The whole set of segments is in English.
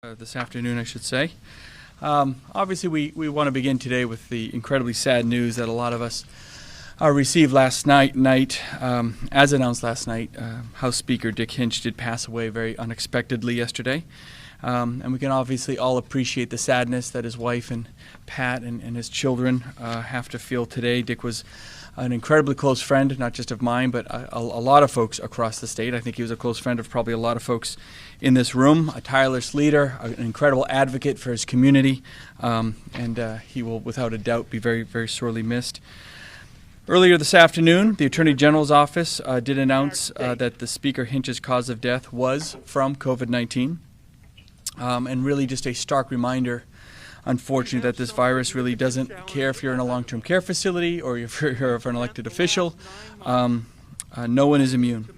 This afternoon, I should say. Obviously, we want to begin today with the incredibly sad news that a lot of us received last night. As announced last night, House Speaker Dick Hinch did pass away very unexpectedly yesterday. And we can obviously all appreciate the sadness that his wife and Pat and his children have to feel today. Dick was an incredibly close friend, not just of mine, but a lot of folks across the state. I think he was a close friend of probably a lot of folks in this room, a tireless leader, an incredible advocate for his community, and he will without a doubt be very, very sorely missed. Earlier this afternoon, the Attorney General's office did announce that the Speaker Hinch's cause of death was from COVID-19, and really just a stark reminder, unfortunately, that this virus really doesn't care if you're in a long-term care facility or if you're an elected official. No one is immune.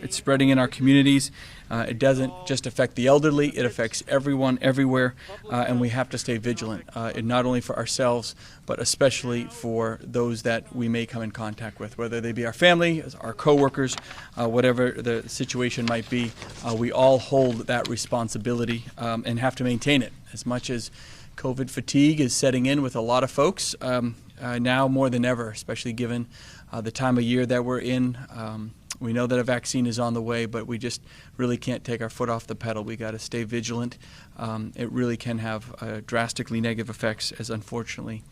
It's spreading in our communities. It doesn't just affect the elderly, it affects everyone, everywhere, and we have to stay vigilant, and not only for ourselves, but especially for those that we may come in contact with, whether they be our family, our coworkers, whatever the situation might be. We all hold that responsibility and have to maintain it. As much as COVID fatigue is setting in with a lot of folks, now more than ever, especially given the time of year that we're in. We know that a vaccine is on the way, but we just really can't take our foot off the pedal. We got to stay vigilant. It really can have drastically negative effects, as unfortunately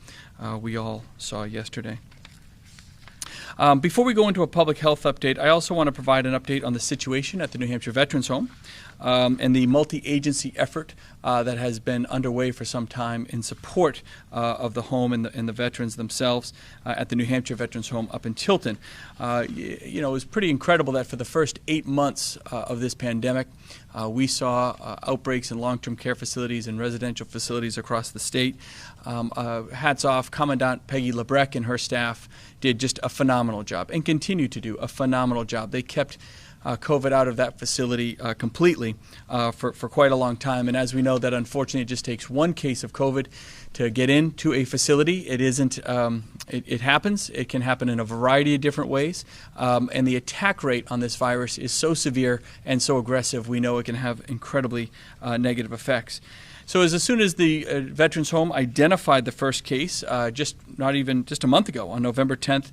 we all saw yesterday. Before we go into a public health update, I also want to provide an update on the situation at the New Hampshire Veterans Home and the multi-agency effort that has been underway for some time in support of the home and the veterans themselves at the New Hampshire Veterans Home up in Tilton. It was pretty incredible that for the first 8 months of this pandemic, we saw outbreaks in long-term care facilities and residential facilities across the state. Hats off, Commandant Peggy Labreck and her staff did just a phenomenal job and continue to do a phenomenal job. They kept COVID out of that facility completely for quite a long time. And as we know, that unfortunately it just takes one case of COVID to get into a facility. It isn't, it happens. It can happen in a variety of different ways. And the attack rate on this virus is so severe and so aggressive, we know it can have incredibly negative effects. So as soon as the Veterans Home identified the first case, just a month ago, on November 10th,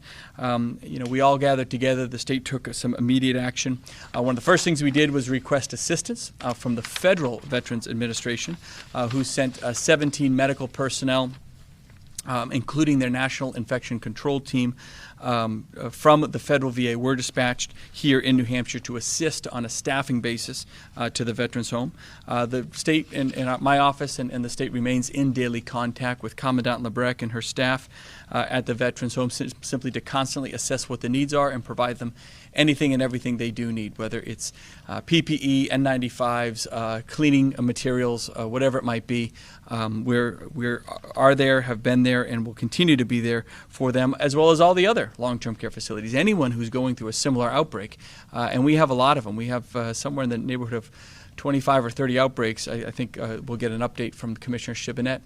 we all gathered together. The state took some immediate action. One of the first things we did was request assistance from the Federal Veterans Administration, who sent 17 medical personnel, including their National Infection Control Team, from the federal VA were dispatched here in New Hampshire to assist on a staffing basis to the Veterans Home. The state and my office and the state remains in daily contact with Commandant Labreck and her staff at the Veterans Home, simply to constantly assess what the needs are and provide them anything and everything they do need, whether it's PPE, N95s, cleaning materials, whatever it might be. We are there, have been there, and will continue to be there for them, as well as all the other long-term care facilities. Anyone who's going through a similar outbreak, and we have a lot of them. We have somewhere in the neighborhood of 25 or 30 outbreaks. I think we'll get an update from Commissioner Shibinette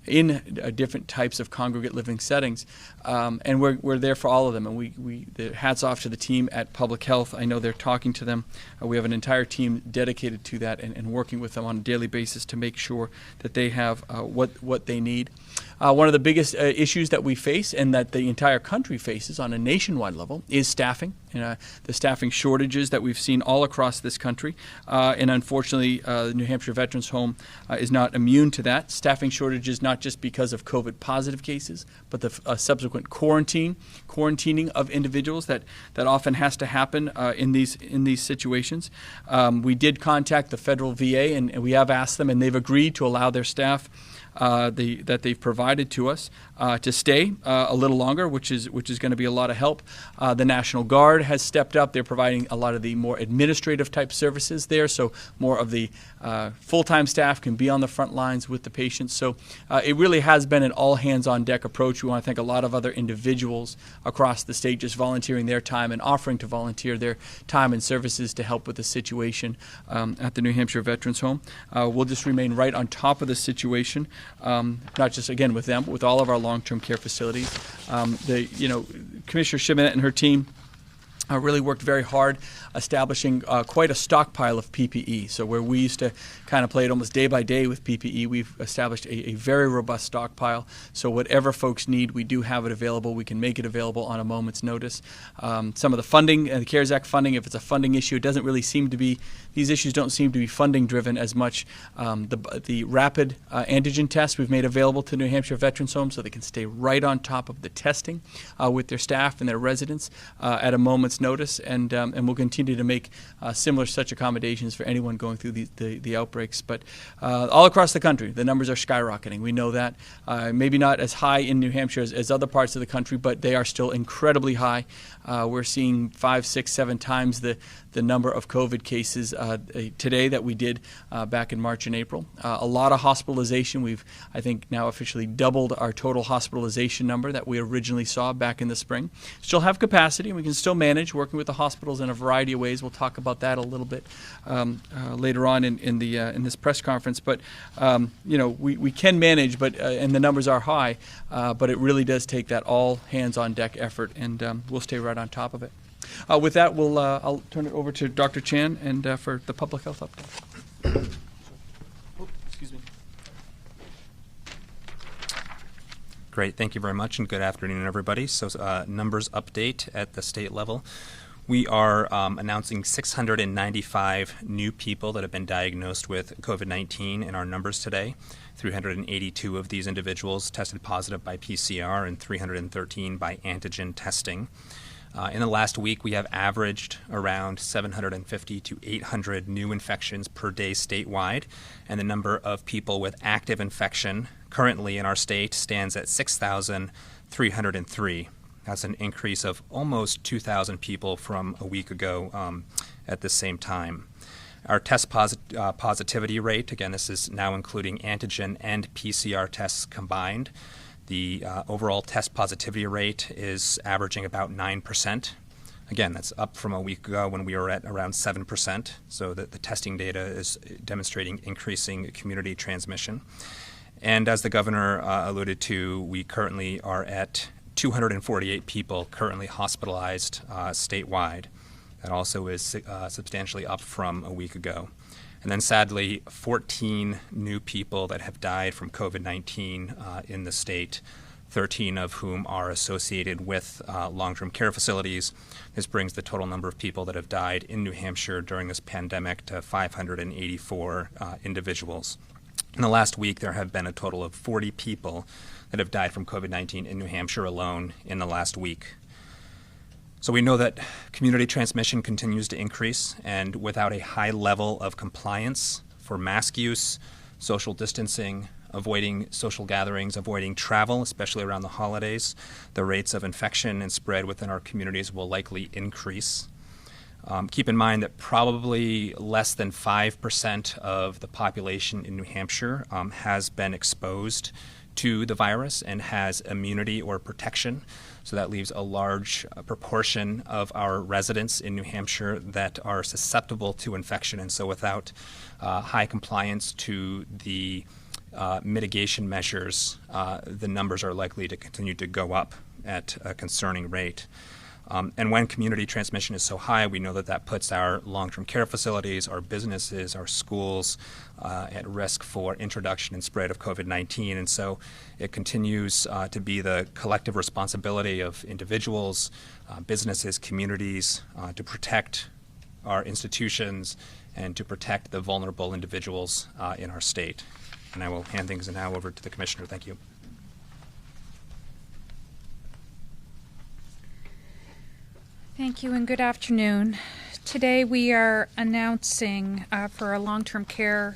in different types of congregate living settings, and we're there for all of them. And the hats off to the team at Public Health. I know they're talking to them. We have an entire team dedicated to that and working with them on a daily basis to make sure that they have what they need. One of the biggest issues that we face and that the entire country faces on a nationwide level is staffing. The staffing shortages that we've seen all across this country. And unfortunately, the New Hampshire Veterans Home is not immune to that. Staffing shortages not just because of COVID positive cases, but the subsequent quarantining of individuals that often has to happen in these situations. We did contact the federal VA and we have asked them, and they've agreed to allow their staff that they've provided to us to stay a little longer, which is going to be a lot of help. The National Guard has stepped up. They're providing a lot of the more administrative type services there, so more of the full-time staff can be on the front lines with the patients. So it really has been an all-hands-on-deck approach. We want to thank a lot of other individuals across the state just volunteering their time and offering to volunteer their time and services to help with the situation at the New Hampshire Veterans Home. We'll just remain right on top of the situation. Not just, again, with them, but with all of our long-term care facilities. Commissioner Shibinette and her team really worked very hard establishing quite a stockpile of PPE. So where we used to kind of play it almost day by day with PPE, we've established a very robust stockpile. So whatever folks need, we do have it available. We can make it available on a moment's notice. Some of the funding, the CARES Act funding, if it's a funding issue, it doesn't really seem to be, these issues don't seem to be funding driven as much. The rapid antigen test we've made available to New Hampshire Veterans Homes so they can stay right on top of the testing with their staff and their residents at a moment's notice, and we'll continue to make similar such accommodations for anyone going through the outbreaks. But all across the country, the numbers are skyrocketing. We know that. Maybe not as high in New Hampshire as other parts of the country, but they are still incredibly high. We're seeing 5, 6, 7 times the number of COVID cases today that we did back in March and April. A lot of hospitalization. We've, I think, now officially doubled our total hospitalization number that we originally saw back in the spring. Still have capacity, and we can still manage working with the hospitals in a variety of ways. We'll talk about that a little bit later on in this press conference. But we can manage, but and the numbers are high, but it really does take that all hands on deck effort, and we'll stay right on top of it. With that, I'll turn it over to Dr. Chan and for the public health update. Excuse me. Great, thank you very much, and good afternoon, everybody. So, numbers update at the state level. We are announcing 695 new people that have been diagnosed with COVID-19 in our numbers today. 382 of these individuals tested positive by PCR and 313 by antigen testing. In the last week, we have averaged around 750 to 800 new infections per day statewide, and the number of people with active infection currently in our state stands at 6,303. That's an increase of almost 2,000 people from a week ago at the same time. Our test positivity rate, again, this is now including antigen and PCR tests combined. The overall test positivity rate is averaging about 9%. Again, that's up from a week ago when we were at around 7%. So the testing data is demonstrating increasing community transmission. And as the governor alluded to, we currently are at 248 people currently hospitalized statewide. That also is substantially up from a week ago. And then sadly, 14 new people that have died from COVID-19 in the state, 13 of whom are associated with long-term care facilities. This brings the total number of people that have died in New Hampshire during this pandemic to 584 individuals. In the last week, there have been a total of 40 people that have died from COVID-19 in New Hampshire alone in the last week. So we know that community transmission continues to increase, and without a high level of compliance for mask use, social distancing, avoiding social gatherings, avoiding travel, especially around the holidays, the rates of infection and spread within our communities will likely increase. Keep in mind that probably less than 5% of the population in New Hampshire has been exposed to the virus and has immunity or protection. So that leaves a large proportion of our residents in New Hampshire that are susceptible to infection. And so without high compliance to the mitigation measures, the numbers are likely to continue to go up at a concerning rate. And when community transmission is so high, we know that that puts our long-term care facilities, our businesses, our schools at risk for introduction and spread of COVID-19. And so it continues to be the collective responsibility of individuals, businesses, communities to protect our institutions and to protect the vulnerable individuals in our state. And I will hand things now over to the Commissioner. Thank you. Thank you and good afternoon. Today we are announcing for a long-term care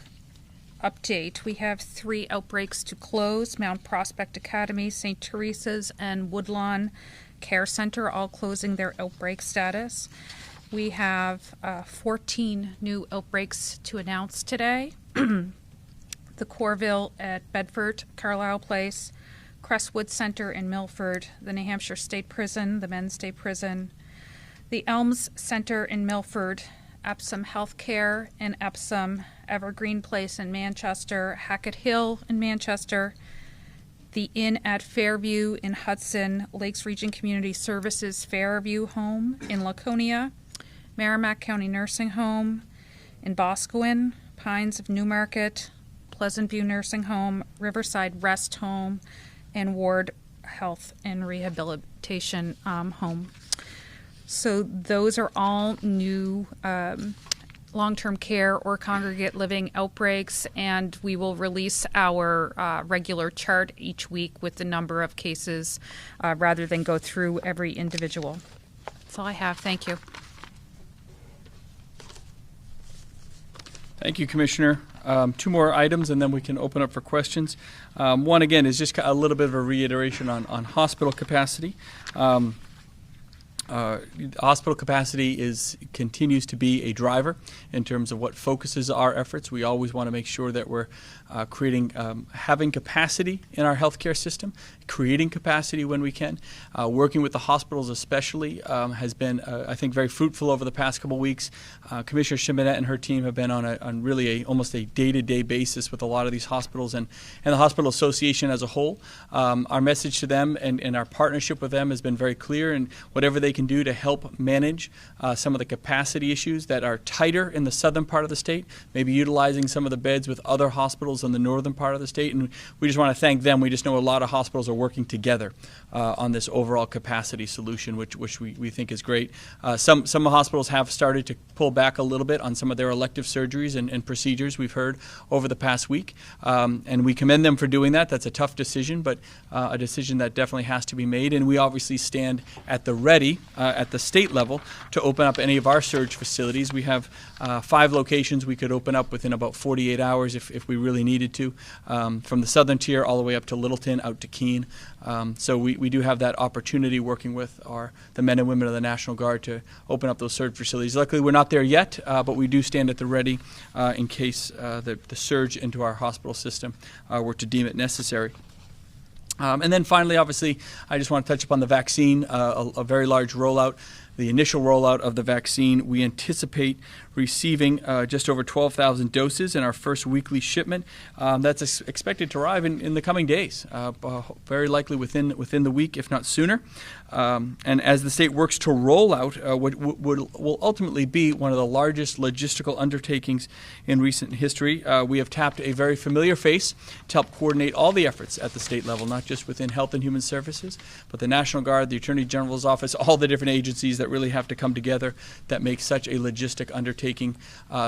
update. We have 3 outbreaks to close: Mount Prospect Academy, St. Teresa's, and Woodlawn Care Center, all closing their outbreak status. We have 14 new outbreaks to announce today. The Corville at Bedford, Carlisle Place, Crestwood Center in Milford, the New Hampshire State Prison, the Men's State Prison, the Elms Center in Milford, Epsom Healthcare in Epsom, Evergreen Place in Manchester, Hackett Hill in Manchester, the Inn at Fairview in Hudson, Lakes Region Community Services Fairview Home in Laconia, Merrimack County Nursing Home in Boscawen, Pines of Newmarket, Pleasant View Nursing Home, Riverside Rest Home, and Ward Health and Rehabilitation Home. So those are all new long-term care or congregate living outbreaks, and we will release our regular chart each week with the number of cases rather than go through every individual. That's all I have. Thank you. Thank you, Commissioner. Two more items, and then we can open up for questions. One, again, is just a little bit of a reiteration on hospital capacity. Hospital capacity continues to be a driver in terms of what focuses our efforts. We always want to make sure that we're having capacity in our healthcare system, creating capacity when we can. Working with the hospitals especially has been, I think, very fruitful over the past couple weeks. Commissioner Cheminette and her team have been on really almost a day-to-day basis with a lot of these hospitals and the Hospital Association as a whole. Our message to them and our partnership with them has been very clear, and whatever they can do to help manage some of the capacity issues that are tighter in the southern part of the state, maybe utilizing some of the beds with other hospitals in the northern part of the state. And we just want to thank them. We just know a lot of hospitals are working together on this overall capacity solution, which we think is great. Some hospitals have started to pull back a little bit on some of their elective surgeries and procedures we've heard over the past week. And we commend them for doing that. That's a tough decision, but a decision that definitely has to be made. And we obviously stand at the ready at the state level to open up any of our surge facilities. We have 5 locations we could open up within about 48 hours if we really needed to, from the southern tier all the way up to Littleton, out to Keene. So we do have that opportunity working with the men and women of the National Guard to open up those surge facilities. Luckily, we're not there yet, but we do stand at the ready in case the surge into our hospital system were to deem it necessary. And then finally, obviously, I just want to touch upon the vaccine, a very large rollout. The initial rollout of the vaccine, we anticipate receiving just over 12,000 doses in our first weekly shipment. That's expected to arrive in the coming days, very likely within the week, if not sooner. And as the state works to roll out what will ultimately be one of the largest logistical undertakings in recent history, we have tapped a very familiar face to help coordinate all the efforts at the state level, not just within Health and Human Services, but the National Guard, the Attorney General's Office, all the different agencies that really have to come together that make such a logistic undertaking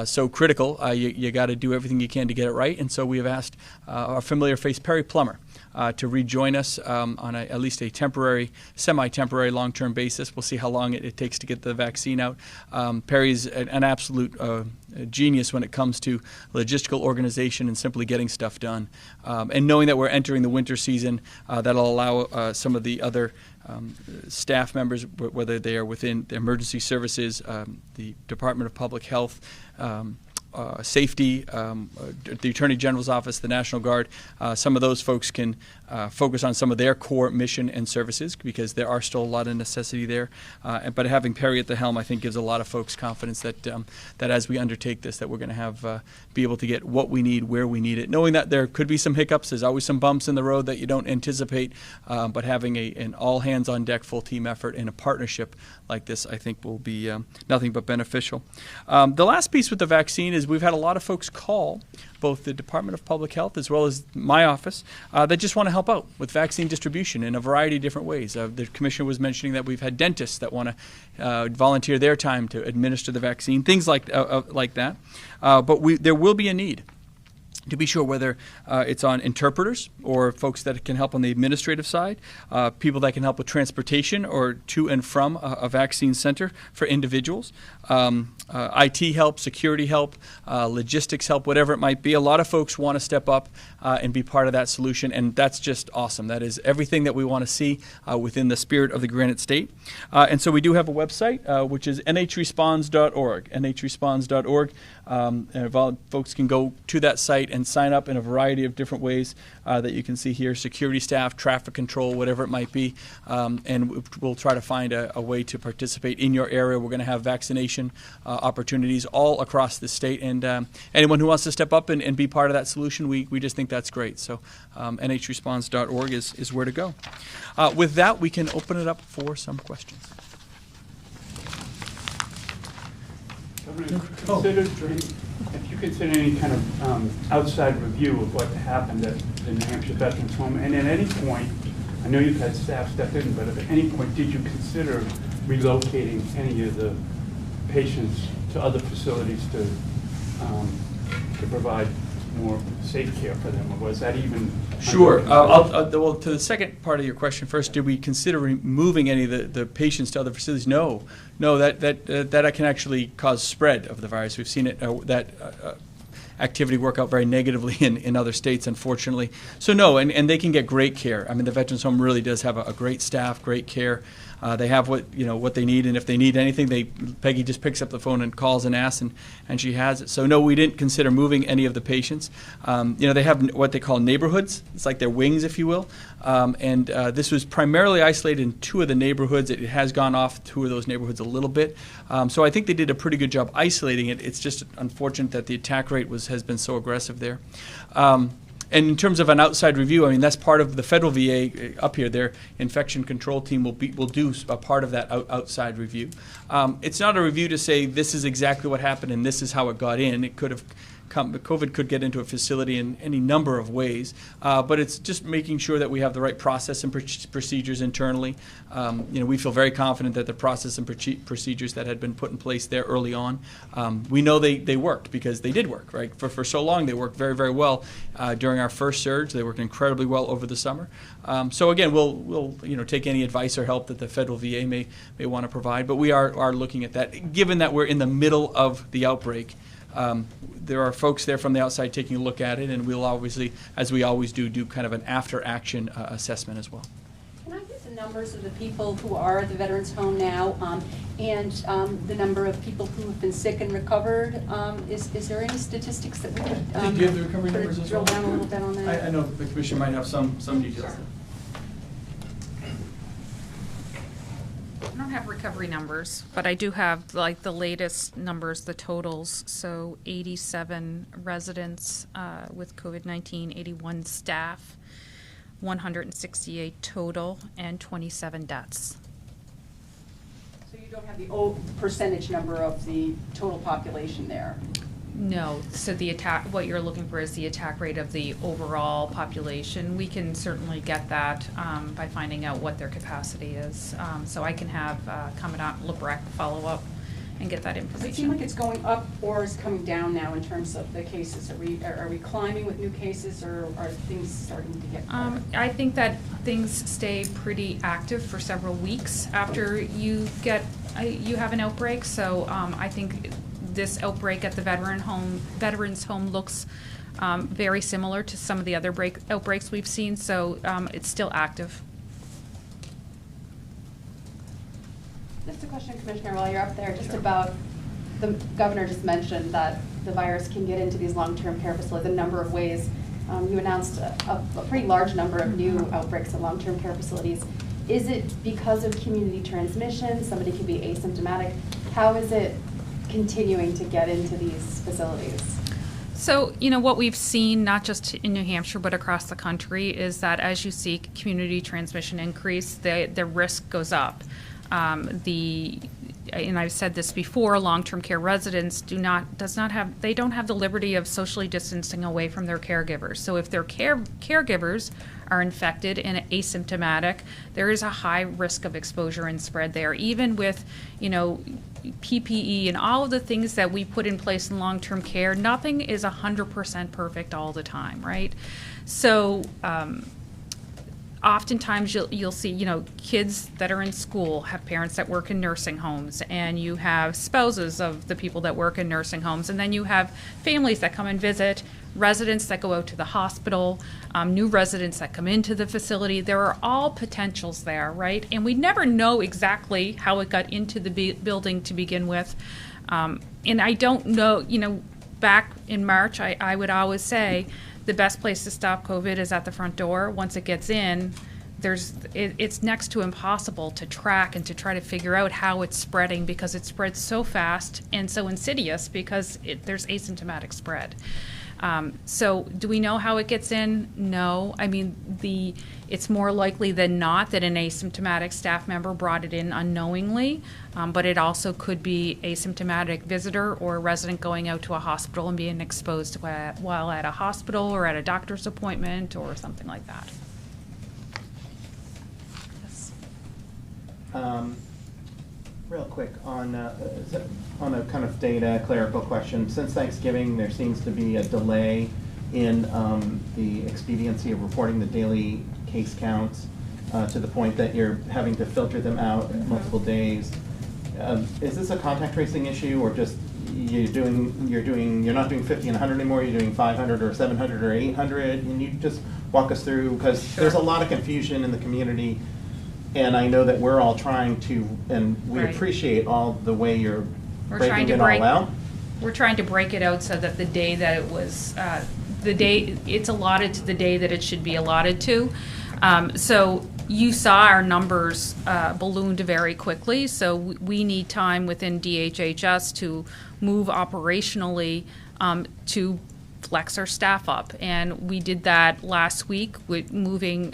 so critical. You got to do everything you can to get it right. And so we have asked our familiar face, Perry Plummer, to rejoin us on at least a temporary, semi-temporary, long-term basis. We'll see how long it takes to get the vaccine out. Perry's an absolute genius when it comes to logistical organization and simply getting stuff done. And knowing that we're entering the winter season, that'll allow some of the other staff members, whether they are within the emergency services, the Department of Public Health, Safety, the Attorney General's Office, the National Guard, some of those folks can focus on some of their core mission and services because there are still a lot of necessity there. But having Perry at the helm, I think, gives a lot of folks confidence that as we undertake this, that we're going to have be able to get what we need where we need it. Knowing that there could be some hiccups, there's always some bumps in the road that you don't anticipate, but having an all hands on deck, full team effort in a partnership like this, I think, will be nothing but beneficial. The last piece with the vaccine is we've had a lot of folks call both the Department of Public Health as well as my office that just want to help out with vaccine distribution in a variety of different ways. The Commissioner was mentioning that we've had dentists that want to volunteer their time to administer the vaccine, things like that. But there will be a need to be sure, whether it's on interpreters or folks that can help on the administrative side, people that can help with transportation or to and from a vaccine center for individuals, IT help, security help, logistics help, whatever it might be. A lot of folks want to step up and be part of that solution, and that's just awesome. That is everything that we want to see within the spirit of the Granite State. And so we do have a website, which is nhresponds.org, nhresponds.org. Folks can go to that site and sign up in a variety of different ways that you can see here, security staff, traffic control, whatever it might be, and we'll try to find a way to participate in your area. We're going to have vaccination opportunities all across the state, and anyone who wants to step up and be part of that solution, we just think that's great. So nhresponse.org is where to go. With that, we can open it up for some questions. If you consider any kind of outside review of what happened at the New Hampshire Veterans Home, and at any point, I know you've had staff step in, but at any point, did you consider relocating any of the patients to other facilities to provide more safe care for them, or was that even? Sure. Well, to the second part of your question first, did we consider removing any of the patients to other facilities? No, that can actually cause spread of the virus. We've seen it that activity work out very negatively in other states, unfortunately. So no, and they can get great care. I mean, the Veterans Home really does have a great staff, great care. They have what they need, and if they need anything, Peggy just picks up the phone and calls and asks, and she has it. So no, we didn't consider moving any of the patients. They have what they call neighborhoods. It's like their wings, if you will. And this was primarily isolated in 2 of the neighborhoods. It has gone off 2 of those neighborhoods a little bit. So I think they did a pretty good job isolating it. It's just unfortunate that the attack rate has been so aggressive there. And in terms of an outside review, I mean, that's part of the federal VA up here. Their infection control team will do a part of that outside review. It's not a review to say this is exactly what happened and this is how it got in. It could have COVID could get into a facility in any number of ways, but it's just making sure that we have the right process and procedures internally. We feel very confident that the process and procedures that had been put in place there early on, we know they worked because they did work, right? For so long, they worked very, very well during our first surge. They worked incredibly well over the summer. So again, we'll take any advice or help that the federal VA may want to provide, but we are looking at that. Given that we're in the middle of the outbreak, there are folks there from the outside taking a look at it, and we'll obviously, as we always do kind of an after-action assessment as well. Can I get the numbers of the people who are at the Veterans Home now, and the number of people who have been sick and recovered? Is there any statistics that we could Do you have the recovery numbers as well? drill down a little bit on that? I know the Commission might have some details. Sure. I don't have recovery numbers, but I do have like the latest numbers, the totals. So 87 residents with COVID-19, 81 staff, 168 total, and 27 deaths. So you don't have the percentage number of the total population there? No, so what you're looking for is the attack rate of the overall population. We can certainly get that by finding out what their capacity is. So I can have Commandant Lebrecht follow up and get that information. Does it seem like it's going up or is coming down now in terms of the cases? Are we climbing with new cases, or are things starting to get better? I think that things stay pretty active for several weeks after you have an outbreak. So I think this outbreak at the Veterans Home looks very similar to some of the other outbreaks we've seen, so it's still active. Just a question, Commissioner, while you're up there, just about, the governor just mentioned that the virus can get into these long-term care facilities a number of ways. You announced a pretty large number of new outbreaks at long-term care facilities. Is it because of community transmission? Somebody could be asymptomatic. How is it continuing to get into these facilities? So, what we've seen, not just in New Hampshire, but across the country, is that as you see community transmission increase, the risk goes up. And I've said this before, long-term care residents don't have the liberty of socially distancing away from their caregivers. So if their caregivers are infected and asymptomatic, there is a high risk of exposure and spread there. Even with, PPE and all of the things that we put in place in long-term care, nothing is 100% perfect all the time, right? So, oftentimes you'll see, kids that are in school have parents that work in nursing homes, and you have spouses of the people that work in nursing homes, and then you have families that come and visit, residents that go out to the hospital, new residents that come into the facility. There are all potentials there, right? And we never know exactly how it got into the building to begin with. And I don't know, back in March, I would always say the best place to stop COVID is at the front door. Once it gets in, it's next to impossible to track and to try to figure out how it's spreading, because it spreads so fast and so insidious because there's asymptomatic spread. So do we know how it gets in? No. I mean, it's more likely than not that an asymptomatic staff member brought it in unknowingly, but it also could be asymptomatic visitor or a resident going out to a hospital and being exposed while at a hospital or at a doctor's appointment or something like that. Yes. Real quick on a kind of data clerical question. Since Thanksgiving, there seems to be a delay in the expediency of reporting the daily case counts to the point that you're having to filter them out multiple days. Is this a contact tracing issue, or just you're not doing 50 and 100 anymore? You're doing 500 or 700 or 800? And you just walk us through, because there's a lot of confusion in the community. And I know that we're all trying to, and we Right. appreciate all the way you're breaking it all out. We're trying to break it out so that the day that it was, the day it's allotted to the day that it should be allotted to. So you saw our numbers ballooned very quickly, so we need time within DHHS to move operationally to flex our staff up. And we did that last week with moving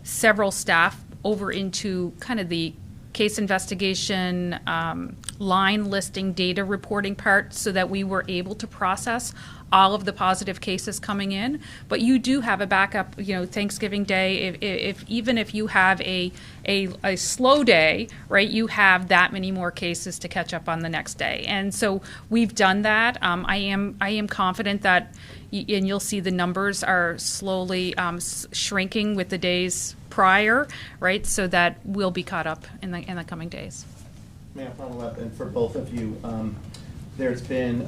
several staff over into kind of the case investigation, line listing, data reporting part, so that we were able to process all of the positive cases coming in. But you do have a backup, Thanksgiving Day, even if you have a slow day, right, you have that many more cases to catch up on the next day. And so we've done that. I am confident that, and you'll see the numbers are slowly shrinking with the days prior, right, so that we'll be caught up in the coming days. May I follow up? And for both of you, there's been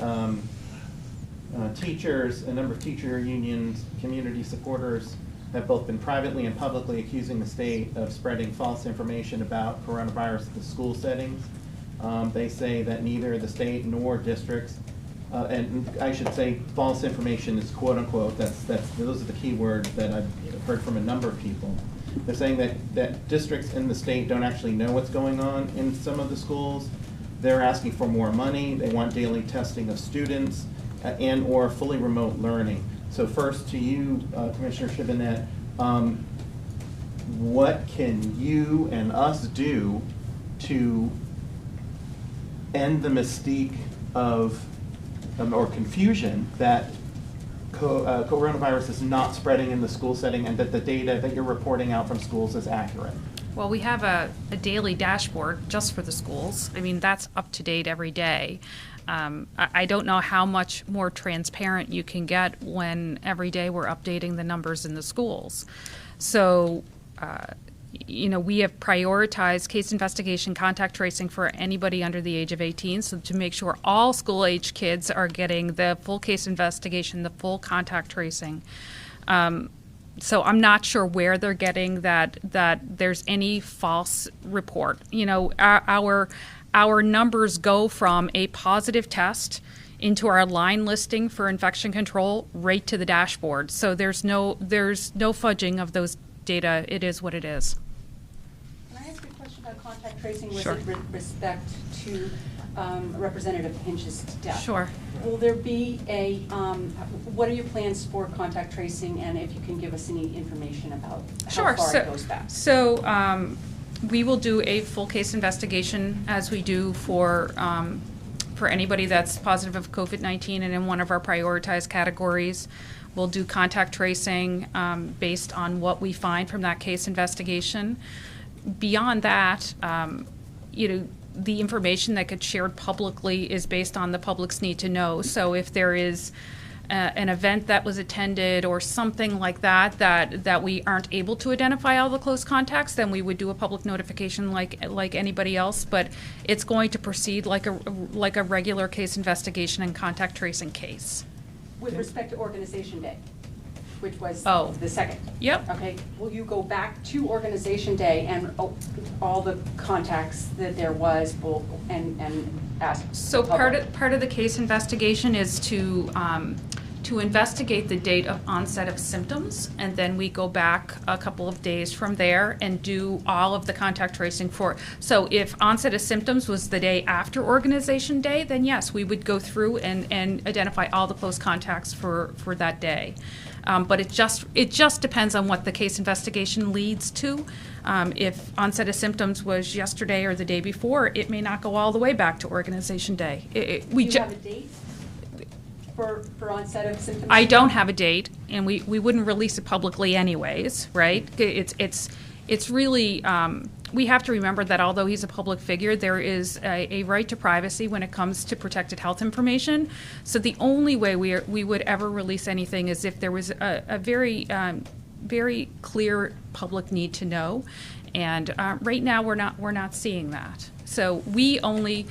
teachers, a number of teacher unions, community supporters have both been privately and publicly accusing the state of spreading false information about coronavirus at the school settings. They say that neither the state nor districts, and I should say false information is quote unquote, those are the key words that I've heard from a number of people. They're saying that districts in the state don't actually know what's going on in some of the schools. They're asking for more money. They want daily testing of students and or fully remote learning. So first to you, Commissioner Shibinette, what can you and us do to end the mystique of or confusion that coronavirus is not spreading in the school setting, and that the data that you're reporting out from schools is accurate? Well, we have a daily dashboard just for the schools. I mean, that's up to date every day. I don't know how much more transparent you can get when every day we're updating the numbers in the schools. So, we have prioritized case investigation, contact tracing for anybody under the age of 18, so to make sure all school-age kids are getting the full case investigation, the full contact tracing. So I'm not sure where they're getting that there's any false report. Our numbers go from a positive test into our line listing for infection control right to the dashboard. So there's no fudging of those data. It is what it is. Can I ask you a question about contact tracing Sure. with respect to Representative Hinch's death? Sure. Will there be what are your plans for contact tracing, and if you can give us any information about how far it goes back? So we will do a full case investigation, as we do for anybody that's positive of COVID-19 and in one of our prioritized categories. We'll do contact tracing based on what we find from that case investigation. Beyond that, the information that gets shared publicly is based on the public's need to know. So if there is an event that was attended or something like that we aren't able to identify all the close contacts, then we would do a public notification like anybody else. But it's going to proceed like a regular case investigation and contact tracing case. With respect to Organization Day? which was Oh. the second. Yep. Okay, will you go back to organization day and all the contacts that there was, and ask? So the part public? of the case investigation is to investigate the date of onset of symptoms, and then we go back a couple of days from there and do all of the contact tracing for. So if onset of symptoms was the day after organization day, then yes, we would go through and identify all the close contacts for that day. But it just depends on what the case investigation leads to. If onset of symptoms was yesterday or the day before, it may not go all the way back to organization day. Do you have a date for onset of symptoms? I don't have a date, and we wouldn't release it publicly anyways, right? It's really, we have to remember that although he's a public figure, there is a right to privacy when it comes to protected health information. So the only way we would ever release anything is if there was a very, very clear public need to know. And right now, we're not seeing that. So we only,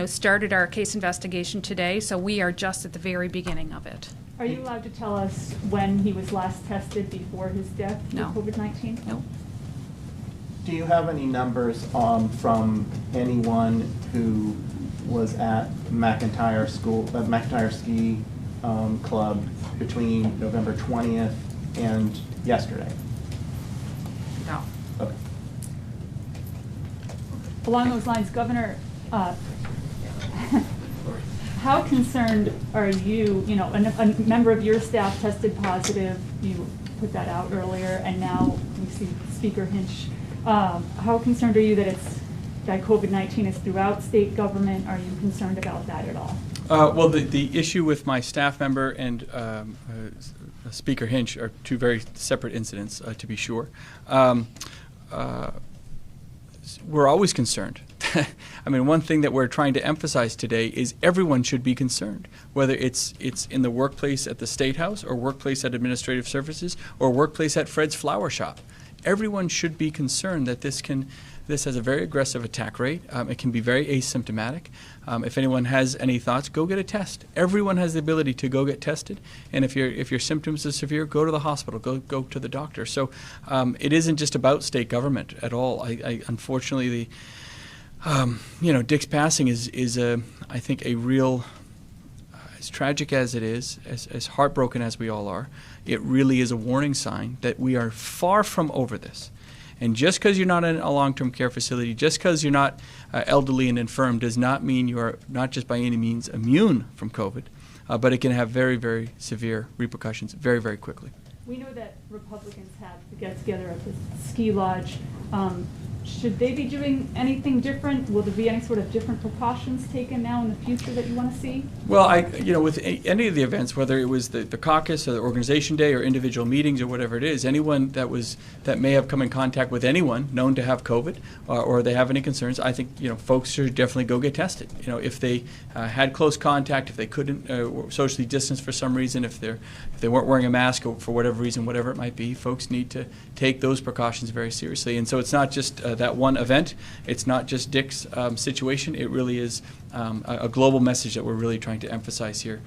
started our case investigation today, so we are just at the very beginning of it. Are you allowed to tell us when he was last tested before his death No. with COVID-19? No. Do you have any numbers from anyone who was at McIntyre Ski Club between November 20th and yesterday? No. Okay. Along those lines, Governor, how concerned are you, a member of your staff tested positive, you put that out earlier, and now we see Speaker Hinch. How concerned are you that COVID-19 is throughout state government? Are you concerned about that at all? Well, the issue with my staff member and Speaker Hinch are two very separate incidents, to be sure. We're always concerned. I mean, one thing that we're trying to emphasize today is everyone should be concerned, whether it's in the workplace at the State House or workplace at Administrative Services or workplace at Fred's Flower Shop. Everyone should be concerned that this has a very aggressive attack rate. It can be very asymptomatic. If anyone has any thoughts, go get a test. Everyone has the ability to go get tested, and if your symptoms are severe, go to the hospital, go to the doctor. So it isn't just about state government at all. I unfortunately, Dick's passing is I think a real, as tragic as it is, as heartbroken as we all are, it really is a warning sign that we are far from over this. And just because you're not in a long-term care facility, just because you're not elderly and infirm, does not mean you are not just by any means immune from COVID, but it can have very, very severe repercussions very, very quickly. We know that Republicans have to get together at the ski lodge. Should they be doing anything different? Will there be any sort of different precautions taken now in the future that you want to see? Well, with any of the events, whether it was the caucus or the organization day or individual meetings or whatever it is, anyone that may have come in contact with anyone known to have COVID or they have any concerns, I think folks should definitely go get tested. If they had close contact, if they couldn't socially distance for some reason, if they weren't wearing a mask or for whatever reason, whatever it might be, folks need to take those precautions very seriously. And so it's not just that one event. It's not just Dick's situation. It really is a global message that we're really trying to emphasize here.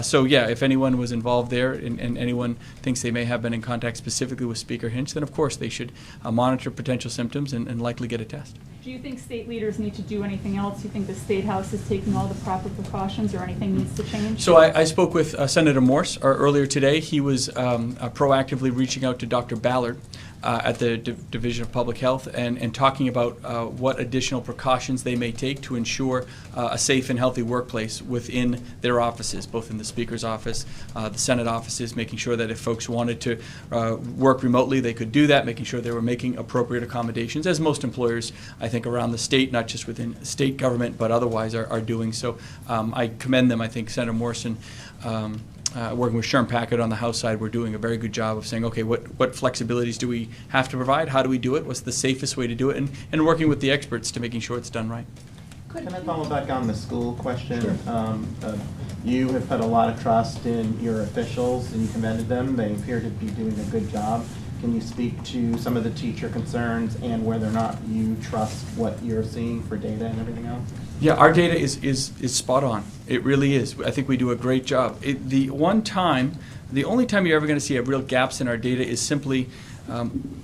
So yeah, if anyone was involved there and anyone thinks they may have been in contact specifically with Speaker Hinch, then of course they should monitor potential symptoms and likely get a test. Do you think state leaders need to do anything else? Do you think the State House is taking all the proper precautions or anything needs to change? So I spoke with Senator Morse earlier today. He was proactively reaching out to Dr. Ballard at the Division of Public Health and talking about what additional precautions they may take to ensure a safe and healthy workplace within their offices, both in the Speaker's office, the Senate offices, making sure that if folks wanted to work remotely, they could do that, making sure they were making appropriate accommodations, as most employers, I think, around the state, not just within state government, but otherwise are doing. So I commend them. I think Senator Morrison, working with Sherm Packard on the House side, we're doing a very good job of saying, okay, what flexibilities do we have to provide? How do we do it? What's the safest way to do it? And working with the experts to making sure it's done right. Can I follow back on the school question? Sure. You have put a lot of trust in your officials and you commended them. They appear to be doing a good job. Can you speak to some of the teacher concerns and whether or not you trust what you're seeing for data and everything else? Yeah, our data is spot on. It really is. I think we do a great job. The only time you're ever going to see real gaps in our data is simply,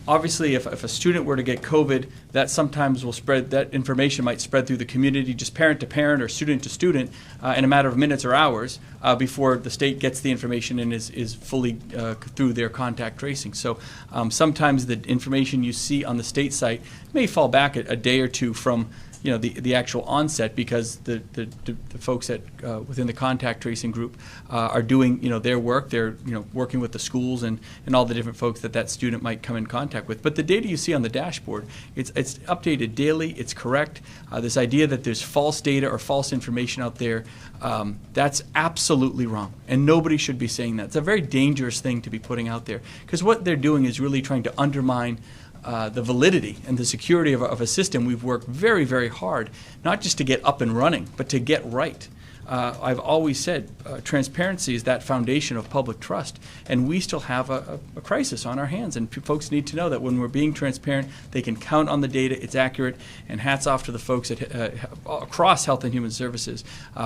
obviously, if a student were to get COVID, that sometimes will spread, that information might spread through the community, just parent to parent or student to student, in a matter of minutes or hours before the state gets the information and is fully through their contact tracing. So sometimes the information you see on the state site may fall back a day or two from the actual onset, because the folks within the contact tracing group are doing their work. They're working with the schools and all the different folks that student might come in contact with. But the data you see on the dashboard, it's updated daily. It's correct. This idea that there's false data or false information out there, that's absolutely wrong, and nobody should be saying that. It's a very dangerous thing to be putting out there, because what they're doing is really trying to undermine the validity and the security of a system we've worked very, very hard, not just to get up and running, but to get right. I've always said transparency is that foundation of public trust, and we still have a crisis on our hands, and folks need to know that when we're being transparent, they can count on the data, it's accurate, and hats off to the folks across Health and Human Services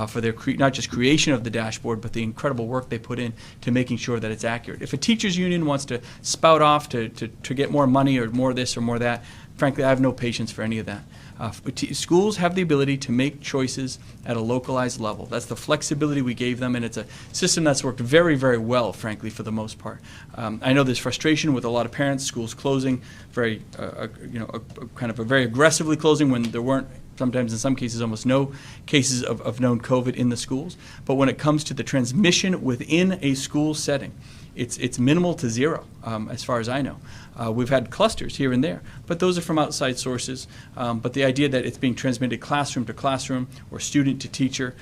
for their not just creation of the dashboard, but the incredible work they put in to making sure that it's accurate. If a teachers union wants to spout off to get more money or more this or more that, frankly, I have no patience for any of that. Schools have the ability to make choices at a localized level. That's the flexibility we gave them, and it's a system that's worked very, very well, frankly, for the most part. I know there's frustration with a lot of parents, schools closing, very, kind of a very aggressively closing when there weren't, sometimes in some cases, almost no cases of known COVID in the schools. But when it comes to the transmission within a school setting, it's minimal to zero, as far as I know. We've had clusters here and there, but those are from outside sources. But the idea that it's being transmitted classroom to classroom or student to teacher,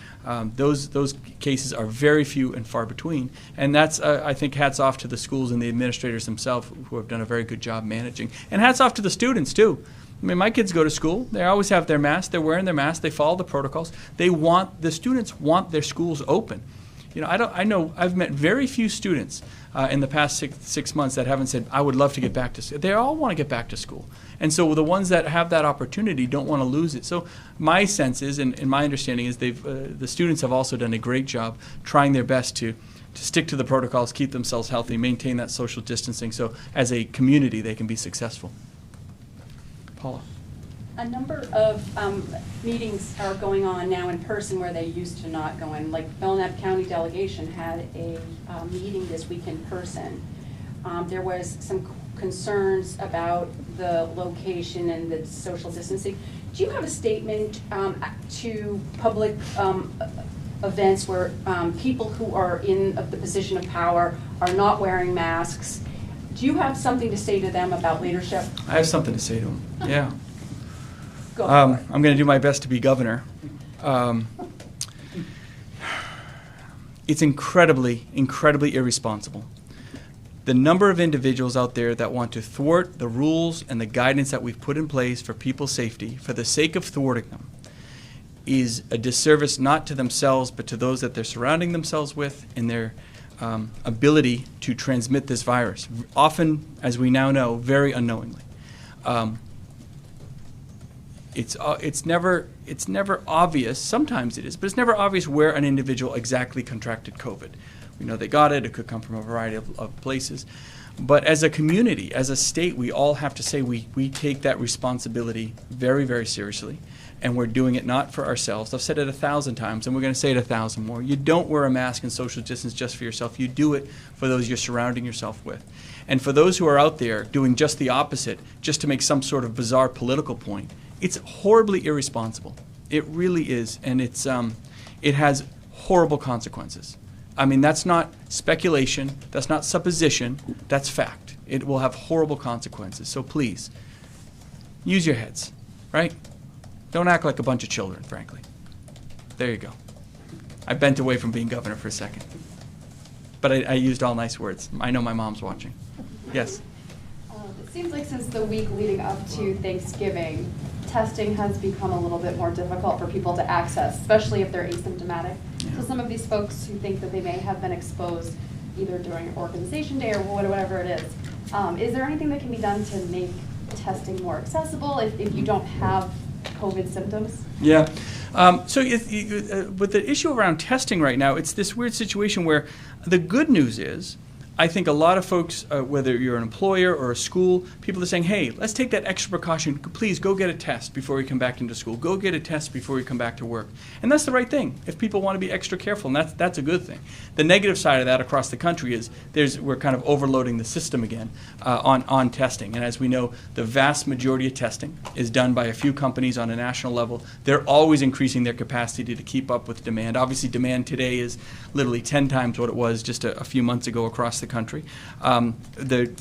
those cases are very few and far between. And that's, I think, hats off to the schools and the administrators themselves, who have done a very good job managing. And hats off to the students, too. I mean, my kids go to school. They always have their mask. They're wearing their mask. They follow the protocols. The students want their schools open. I know I've met very few students in the past six months that haven't said, I would love to get back to school. They all want to get back to school. And so the ones that have that opportunity don't want to lose it. So my sense is, and my understanding is, the students have also done a great job trying their best to stick to the protocols, keep themselves healthy, maintain that social distancing, so as a community they can be successful. Paula. A number of meetings are going on now in person where they used to not go in. Like Belknap County delegation had a meeting this week in person. There was some concerns about the location and the social distancing. Do you have a statement to public events where people who are in the position of power are not wearing masks? Do you have something to say to them about leadership? I have something to say to them, yeah. Go for it. I'm going to do my best to be governor. It's incredibly, incredibly irresponsible. The number of individuals out there that want to thwart the rules and the guidance that we've put in place for people's safety for the sake of thwarting them is a disservice not to themselves but to those that they're surrounding themselves with in their ability to transmit this virus, often, as we now know, very unknowingly. It's never obvious. Sometimes it is, but it's never obvious where an individual exactly contracted COVID. We know they got it. It could come from a variety of places. But as a community, as a state, we all have to say we take that responsibility very, very seriously, and we're doing it not for ourselves. I've said it 1,000 times, and we're going to say it 1,000 more. You don't wear a mask and social distance just for yourself. You do it for those you're surrounding yourself with. And for those who are out there doing just the opposite, just to make some sort of bizarre political point, it's horribly irresponsible. It really is, and it has horrible consequences. I mean, that's not speculation, that's not supposition, that's fact. It will have horrible consequences. So please, use your heads, right? Don't act like a bunch of children, frankly. There you go. I bent away from being governor for a second. But I used all nice words. I know my mom's watching. Yes? It seems like since the week leading up to Thanksgiving, testing has become a little bit more difficult for people to access, especially if they're asymptomatic. Yeah. So some of these folks who think that they may have been exposed either during organization day or whatever it is there anything that can be done to make testing more accessible if you don't have COVID symptoms? Yeah. With the issue around testing right now, it's this weird situation where the good news is, I think a lot of folks, whether you're an employer or a school, people are saying, hey, let's take that extra precaution. Please go get a test before we come back into school. Go get a test before we come back to work. And that's the right thing if people want to be extra careful, and that's a good thing. The negative side of that across the country is we're kind of overloading the system again on testing. And as we know, the vast majority of testing is done by a few companies on a national level. They're always increasing their capacity to keep up with demand. Obviously, demand today is literally 10 times what it was just a few months ago across the country.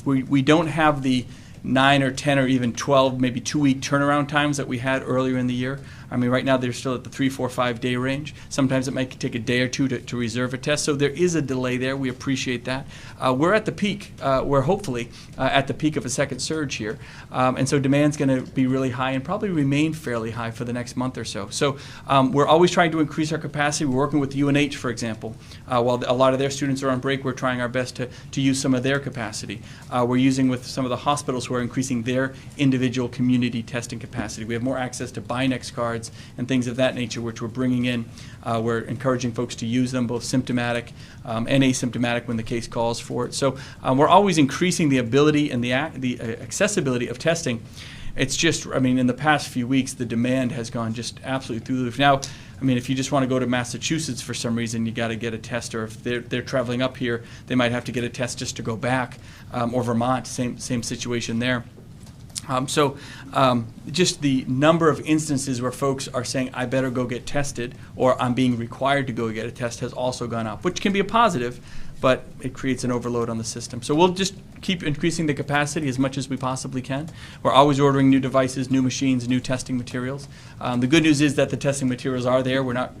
We don't have the 9 or 10 or even 12, maybe 2-week turnaround times that we had earlier in the year. I mean, right now they're still at the 3, 4, 5 day range. Sometimes it might take a day or two to reserve a test, so there is a delay there. We appreciate that. We're at the peak. We're hopefully at the peak of a second surge here, and so demand's going to be really high and probably remain fairly high for the next month or so. So we're always trying to increase our capacity. We're working with UNH, for example. While a lot of their students are on break, we're trying our best to use some of their capacity. We're using with some of the hospitals who are increasing their individual community testing capacity. We have more access to Binex cards and things of that nature, which we're bringing in. We're encouraging folks to use them, both symptomatic and asymptomatic when the case calls for it. So we're always increasing the ability and the accessibility of testing. It's just, I mean, in the past few weeks, the demand has gone just absolutely through the roof. Now, I mean, if you just want to go to Massachusetts for some reason, you got to get a test, or if they're traveling up here, they might have to get a test just to go back, or Vermont, same situation there. Just the number of instances where folks are saying, I better go get tested, or I'm being required to go get a test, has also gone up, which can be a positive, but it creates an overload on the system. So we'll just keep increasing the capacity as much as we possibly can. We're always ordering new devices, new machines, new testing materials. The good news is that the testing materials are there. We're not,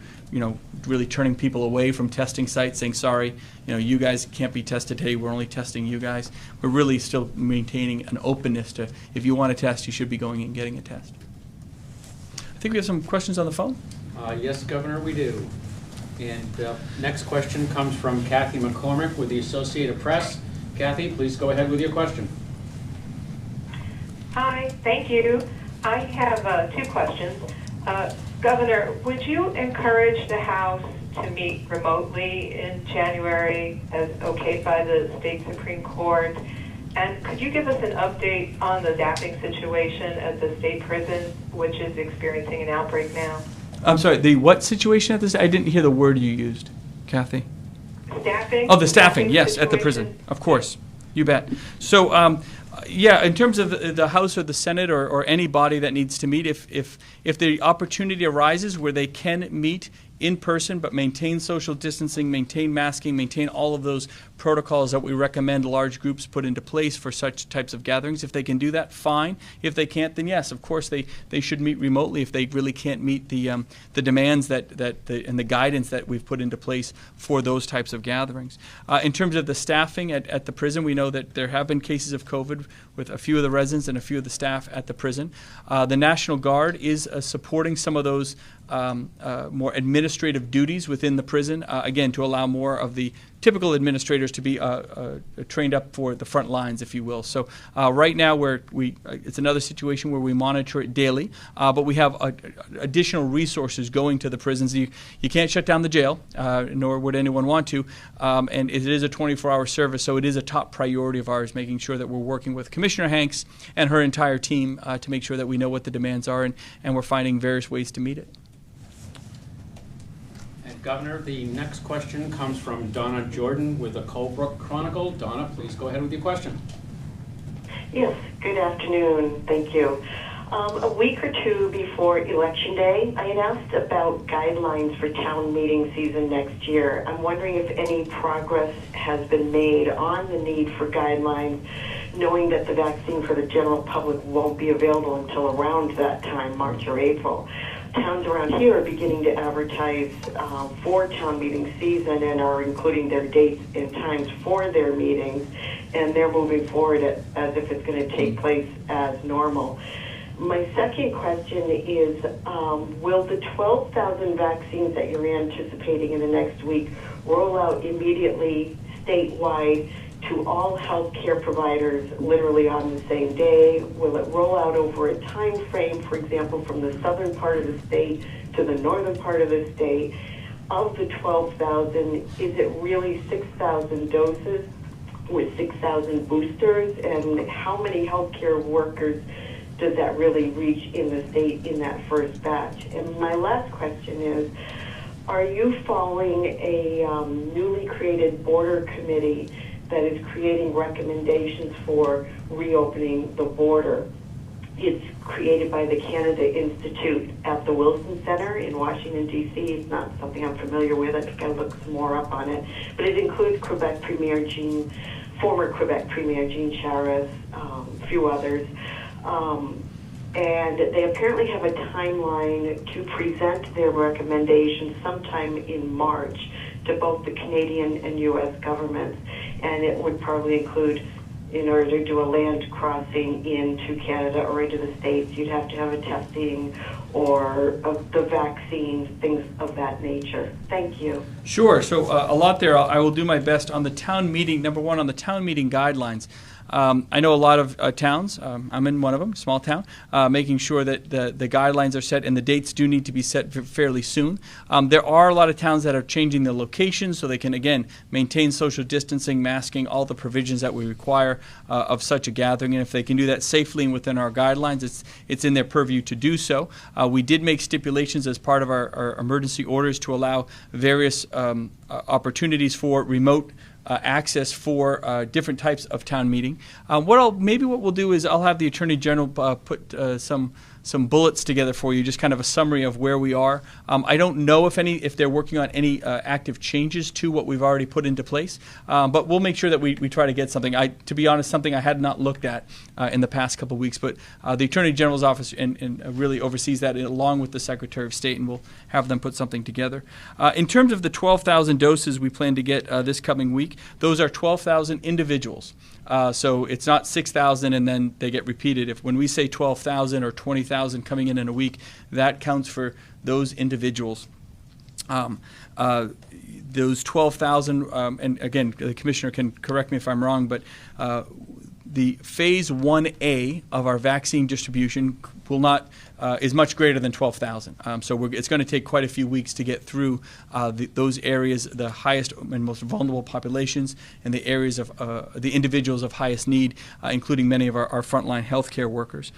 really turning people away from testing sites, saying, sorry, you guys can't be tested today. We're only testing you guys. We're really still maintaining an openness to, if you want a test, you should be going and getting a test. I think we have some questions on the phone. Yes, Governor, we do. And next question comes from Kathy McCormick with the Associated Press. Kathy, please go ahead with your question. Hi, thank you. I have 2 questions. Governor, would you encourage the House to meet remotely in January as okayed by the state Supreme Court? And could you give us an update on the staffing situation at the state prison, which is experiencing an outbreak now? I'm sorry, the what situation at this? I didn't hear the word you used, Kathy. Staffing. Oh, the staffing, yes, at the prison, of course. You bet. So, yeah, in terms of the House or the Senate or any body that needs to meet, if the opportunity arises where they can meet in person but maintain social distancing, maintain masking, maintain all of those protocols that we recommend large groups put into place for such types of gatherings, if they can do that, fine. If they can't, then yes, of course they should meet remotely if they really can't meet the demands and the guidance that we've put into place for those types of gatherings. In terms of the staffing at the prison, we know that there have been cases of COVID with a few of the residents and a few of the staff at the prison. The National Guard is supporting some of those more administrative duties within the prison, again, to allow more of the typical administrators to be trained up for the front lines, if you will. So right now, it's another situation where we monitor it daily, but we have additional resources going to the prisons. You can't shut down the jail, nor would anyone want to, and it is a 24-hour service, so it is a top priority of ours, making sure that we're working with Commissioner Hanks and her entire team to make sure that we know what the demands are, and we're finding various ways to meet it. Governor, the next question comes from Donna Jordan with the Colebrook Chronicle. Donna, please go ahead with your question. Yes, good afternoon. Thank you. A week or 2 before Election Day, I had asked about guidelines for town meeting season next year. I'm wondering if any progress has been made on the need for guidelines, knowing that the vaccine for the general public won't be available until around that time, March or April. Towns around here are beginning to advertise for town meeting season and are including their dates and times for their meetings, and they're moving forward as if it's going to take place as normal. My second question is, will the 12,000 vaccines that you're anticipating in the next week roll out immediately statewide to all healthcare providers literally on the same day? Will it roll out over a time frame, for example, from the southern part of the state to the northern part of the state? Of the 12,000, is it really 6,000 doses with 6,000 boosters? And how many healthcare workers does that really reach in the state in that first batch? And my last question is, are you following a newly created border committee that is creating recommendations for reopening the border? It's created by the Canada Institute at the Wilson Center in Washington, D.C. It's not something I'm familiar with. I think I looked some more up on it. But it includes former Quebec Premier Jean Charest, a few others. And they apparently have a timeline to present their recommendations sometime in March to both the Canadian and U.S. governments. And it would probably include, in order to do a land crossing into Canada or into the States, you'd have to have a testing or the vaccine, things of that nature. Thank you. Sure. So a lot there. I will do my best on the town meeting. Number one, on the town meeting guidelines. I know a lot of towns, I'm in one of them, small town, making sure that the guidelines are set, and the dates do need to be set fairly soon. There are a lot of towns that are changing the location so they can, again, maintain social distancing, masking, all the provisions that we require of such a gathering. And if they can do that safely and within our guidelines, it's in their purview to do so. We did make stipulations as part of our emergency orders to allow various opportunities for remote access for different types of town meeting. What we'll do is I'll have the Attorney General put some bullets together for you, just kind of a summary of where we are. I don't know if they're working on any active changes to what we've already put into place, but we'll make sure that we try to get something. To be honest, something I had not looked at in the past couple of weeks, but the Attorney General's office and really oversees that along with the Secretary of State, and we'll have them put something together. In terms of the 12,000 doses we plan to get this coming week, those are 12,000 individuals. So it's not 6,000 and then they get repeated. When we say 12,000 or 20,000 coming in a week, that counts for those individuals. Those 12,000, and again, the Commissioner can correct me if I'm wrong, but the Phase 1A of our vaccine distribution is much greater than 12,000. So it's going to take quite a few weeks to get through those areas, the highest and most vulnerable populations, and the areas of the individuals of highest need, including many of our frontline healthcare workers.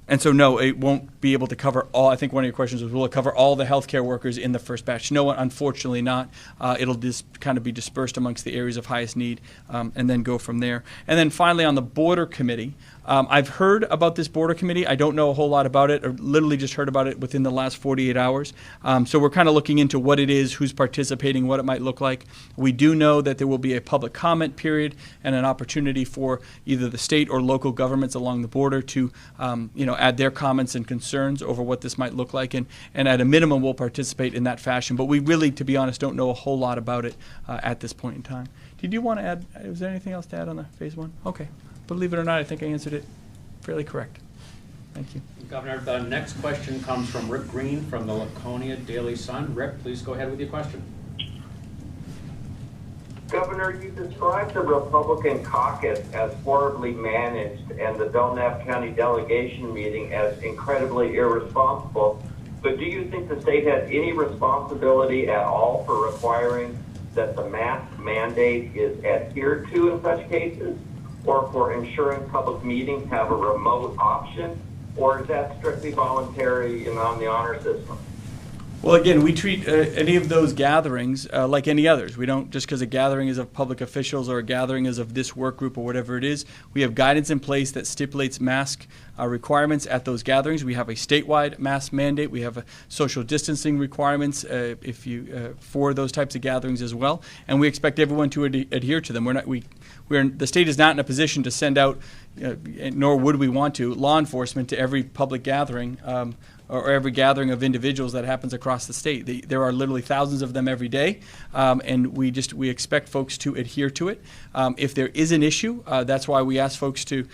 And so, no, it won't be able to cover all. I think one of your questions was, will it cover all the healthcare workers in the first batch? No, unfortunately not. It'll just kind of be dispersed amongst the areas of highest need and then go from there. And then finally, on the border committee, I've heard about this border committee. I don't know a whole lot about it. I literally just heard about it within the last 48 hours. So we're kind of looking into what it is, who's participating, what it might look like. We do know that there will be a public comment period and an opportunity for either the state or local governments along the border to add their comments and concerns over what this might look like. And at a minimum, we'll participate in that fashion. But we really, to be honest, don't know a whole lot about it at this point in time. Did you want to add, was there anything else to add on the Phase 1? Okay. Believe it or not, I think I answered it fairly correct. Thank you. Governor, the next question comes from Rick Green from the Laconia Daily Sun. Rick, please go ahead with your question. Governor, you described the Republican caucus as horribly managed and the Belknap County delegation meeting as incredibly irresponsible. But do you think the state has any responsibility at all for requiring that the mask mandate is adhered to in such cases, or for ensuring public meetings have a remote option, or is that strictly voluntary and on the honor system? Well, again, we treat any of those gatherings like any others. We don't, just because a gathering is of public officials or a gathering is of this work group or whatever it is, we have guidance in place that stipulates mask requirements at those gatherings. We have a statewide mask mandate. We have social distancing requirements for those types of gatherings as well. And we expect everyone to adhere to them. The state is not in a position to send out, nor would we want to, law enforcement to every public gathering or every gathering of individuals that happens across the state. There are literally thousands of them every day, and we expect folks to adhere to it. If there is an issue, that's why we ask folks to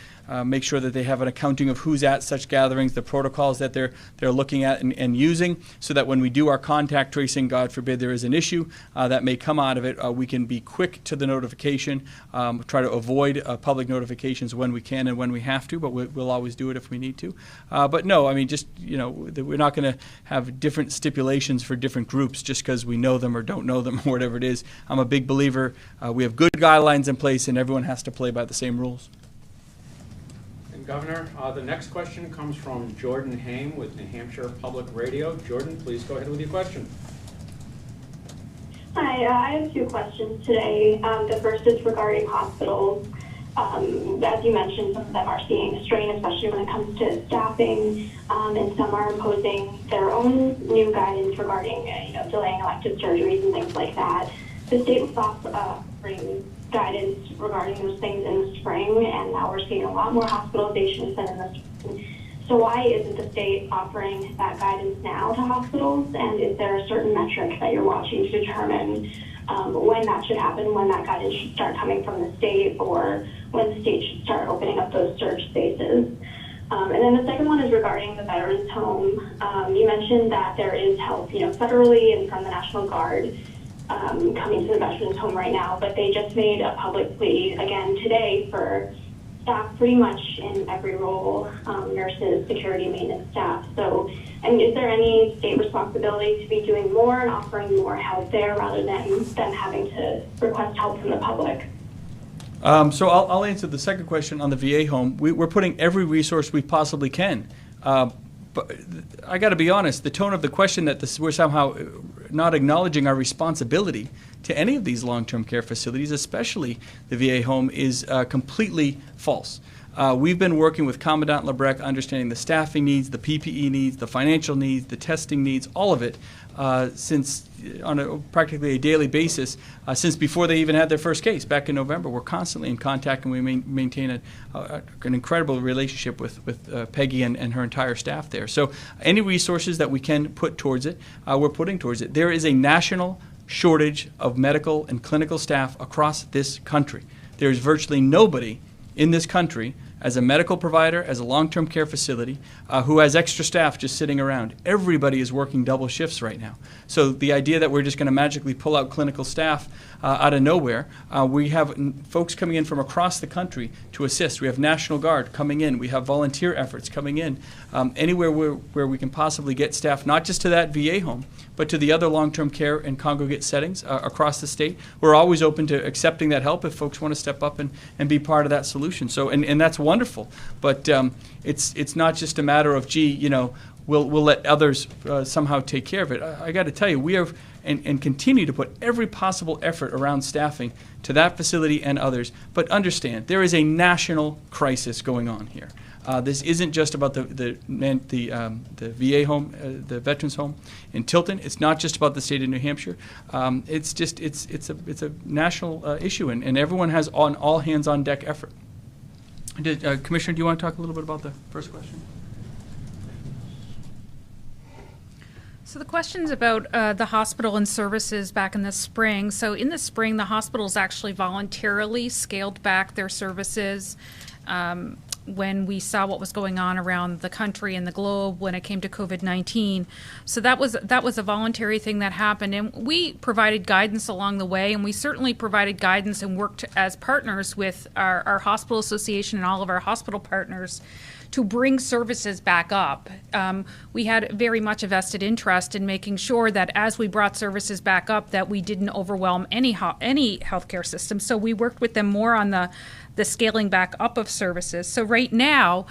make sure that they have an accounting of who's at such gatherings, the protocols that they're looking at and using, so that when we do our contact tracing, God forbid there is an issue that may come out of it, we can be quick to the notification, try to avoid public notifications when we can and when we have to, but we'll always do it if we need to. But no, I mean, just, we're not going to have different stipulations for different groups just because we know them or don't know them or whatever it is. I'm a big believer we have good guidelines in place and everyone has to play by the same rules. And Governor, the next question comes from Jordan Haim with New Hampshire Public Radio. Jordan, please go ahead with your question. Hi, I have two questions today. The first is regarding hospitals. As you mentioned, some of them are seeing a strain, especially when it comes to staffing, and some are imposing their own new guidance regarding, delaying elective surgeries and things like that. The state was offering guidance regarding those things in the spring, and now we're seeing a lot more hospitalizations than in the spring. So why isn't the state offering that guidance now to hospitals? And is there a certain metric that you're watching to determine when that should happen, when that guidance should start coming from the state, or when the state should start opening up those surge spaces? And then the second one is regarding the Veterans Home. You mentioned that there is help, federally and from the National Guard coming to the Veterans Home right now, but they just made a public plea again today for staff pretty much in every role, nurses, security, maintenance staff. So, is there any state responsibility to be doing more and offering more help there rather than them having to request help from the public? So I'll answer the second question on the VA home. We're putting every resource we possibly can. But I got to be honest, the tone of the question that we're somehow not acknowledging our responsibility to any of these long-term care facilities, especially the VA home, is completely false. We've been working with Commandant Lebrecq, understanding the staffing needs, the PPE needs, the financial needs, the testing needs, all of it, since on practically a daily basis, since before they even had their first case back in November. We're constantly in contact, and we maintain an incredible relationship with Peggy and her entire staff there. So any resources that we can put towards it, we're putting towards it. There is a national shortage of medical and clinical staff across this country. There's virtually nobody in this country as a medical provider, as a long-term care facility, who has extra staff just sitting around. Everybody is working double shifts right now. So the idea that we're just going to magically pull out clinical staff out of nowhere, we have folks coming in from across the country to assist. We have National Guard coming in. We have volunteer efforts coming in. Anywhere where we can possibly get staff, not just to that VA home, but to the other long-term care and congregate settings across the state. We're always open to accepting that help if folks want to step up and be part of that solution. So, and that's wonderful. But it's not just a matter of, we'll let others somehow take care of it. I got to tell you, we have and continue to put every possible effort around staffing to that facility and others. But understand, there is a national crisis going on here. This isn't just about the VA home, the Veterans Home in Tilton. It's not just about the state of New Hampshire. It's a national issue, and everyone has an all hands on deck effort. Commissioner, do you want to talk a little bit about the first question? So the question's about the hospital and services back in the spring. So in the spring, the hospitals actually voluntarily scaled back their services when we saw what was going on around the country and the globe when it came to COVID-19. So that was a voluntary thing that happened, and we provided guidance along the way, and we certainly provided guidance and worked as partners with our hospital association and all of our hospital partners to bring services back up. We had very much a vested interest in making sure that as we brought services back up, that we didn't overwhelm any healthcare system. So we worked with them more on the scaling back up of services. So right now,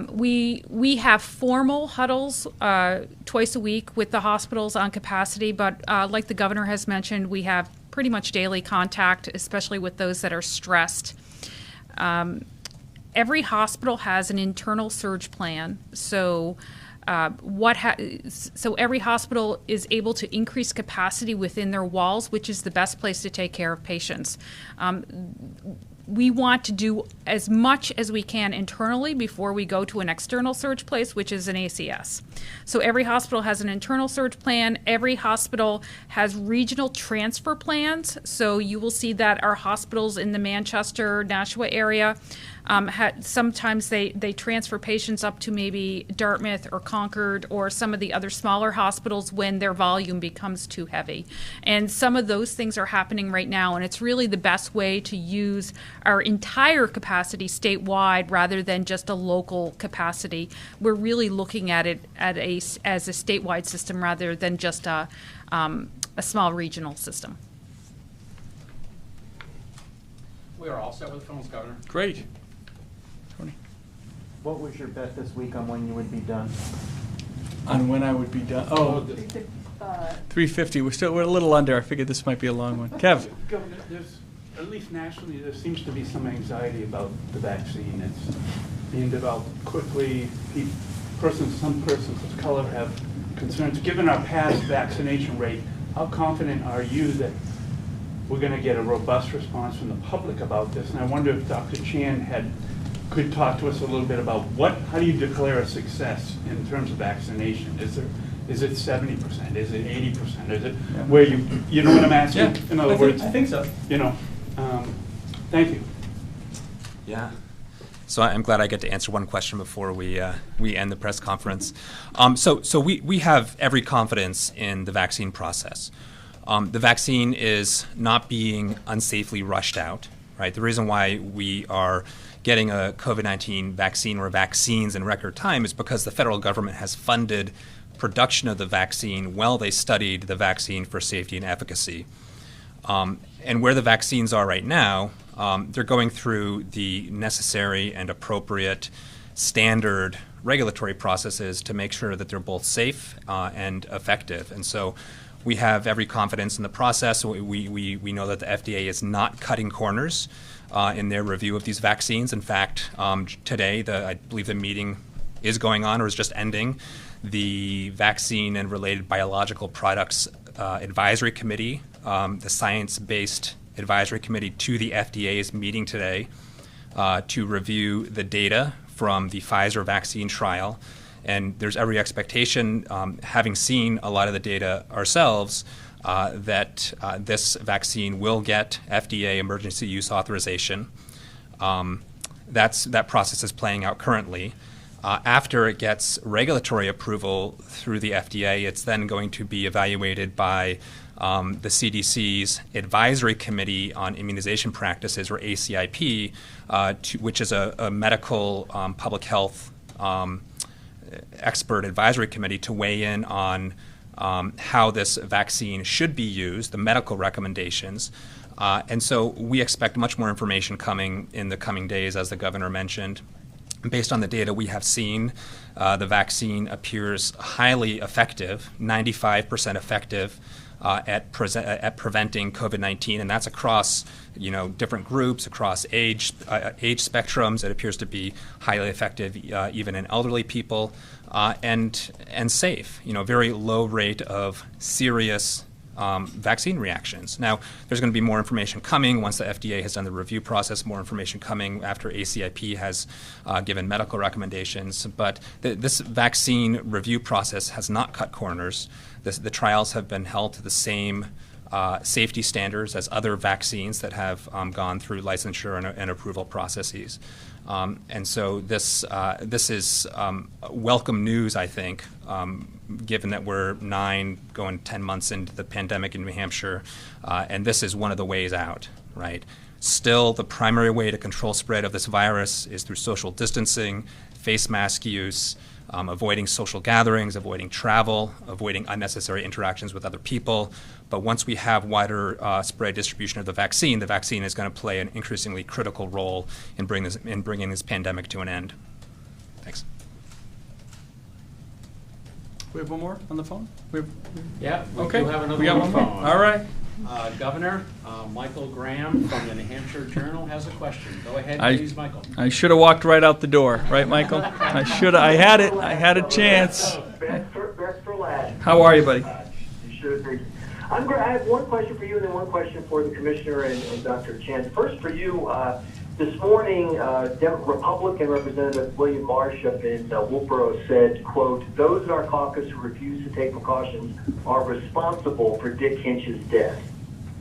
we have formal huddles twice a week with the hospitals on capacity, but like the governor has mentioned, we have pretty much daily contact, especially with those that are stressed. Every hospital has an internal surge plan, so So every hospital is able to increase capacity within their walls, which is the best place to take care of patients. We want to do as much as we can internally before we go to an external surge place, which is an ACS. So every hospital has an internal surge plan. Every hospital has regional transfer plans. So you will see that our hospitals in the Manchester, Nashua area, sometimes they transfer patients up to maybe Dartmouth or Concord or some of the other smaller hospitals when their volume becomes too heavy. And some of those things are happening right now, and it's really the best way to use our entire capacity statewide rather than just a local capacity. We're really looking at it as a statewide system rather than just a small regional system. We are all set with the phones, Governor. Great. Tony? What was your bet this week on when you would be done? On when I would be done? Oh, 3:50. We're a little under. I figured this might be a long one. Kev? Governor, there's, at least nationally, there seems to be some anxiety about the vaccine. It's being developed quickly. Some persons of color have concerns. Given our past vaccination rate, how confident are you that we're going to get a robust response from the public about this? And I wonder if Dr. Chan could talk to us a little bit about how do you declare a success in terms of vaccination? Is it 70%? Is it 80%? Is it where you know what I'm asking? Yeah, in other words, I think so. Thank you. Yeah. So I'm glad I get to answer one question before we end the press conference. So we have every confidence in the vaccine process. The vaccine is not being unsafely rushed out, right? The reason why we are getting a COVID-19 vaccine or vaccines in record time is because the federal government has funded production of the vaccine while they studied the vaccine for safety and efficacy. And where the vaccines are right now, they're going through the necessary and appropriate standard regulatory processes to make sure that they're both safe and effective. And so we have every confidence in the process. We know that the FDA is not cutting corners in their review of these vaccines. In fact, today, I believe the meeting is going on or is just ending. The Vaccine and Related Biological Products Advisory Committee, the science-based advisory committee to the FDA, is meeting today to review the data from the Pfizer vaccine trial. And there's every expectation, having seen a lot of the data ourselves, that this vaccine will get FDA emergency use authorization. That process is playing out currently. After it gets regulatory approval through the FDA, it's then going to be evaluated by the CDC's Advisory Committee on Immunization Practices, or ACIP, which is a medical public health expert advisory committee to weigh in on how this vaccine should be used, the medical recommendations. And so we expect much more information coming in the coming days, as the governor mentioned. Based on the data we have seen, the vaccine appears highly effective, 95% effective at preventing COVID-19, and that's across different groups, across age spectrums. It appears to be highly effective even in elderly people, and safe. Very low rate of serious vaccine reactions. Now, there's going to be more information coming once the FDA has done the review process, more information coming after ACIP has given medical recommendations. But this vaccine review process has not cut corners. The trials have been held to the same safety standards as other vaccines that have gone through licensure and approval processes. And so this is welcome news, I think, given that we're 9 going 10 months into the pandemic in New Hampshire, and this is one of the ways out, right? Still, the primary way to control spread of this virus is through social distancing, face mask use, avoiding social gatherings, avoiding travel, avoiding unnecessary interactions with other people. But once we have wider spread distribution of the vaccine is going to play an increasingly critical role in bringing this pandemic to an end. Thanks. We have one more on the phone? Yeah, we okay. do have another we got one one on the more? phone. All right. Governor, Michael Graham from the New Hampshire Journal has a question. Go ahead, I- please, Michael. I should have walked right out the door, right, Michael? I should have. I had it. I had a chance. Best for last. How are you, buddy? You should be. I have one question for you and then one question for the Commissioner and Dr. Chen. First for you, this morning, Republican Representative William Marsh up in Wolfboro said, quote, "Those in our caucus who refuse to take precautions are responsible for Dick Hinch's death."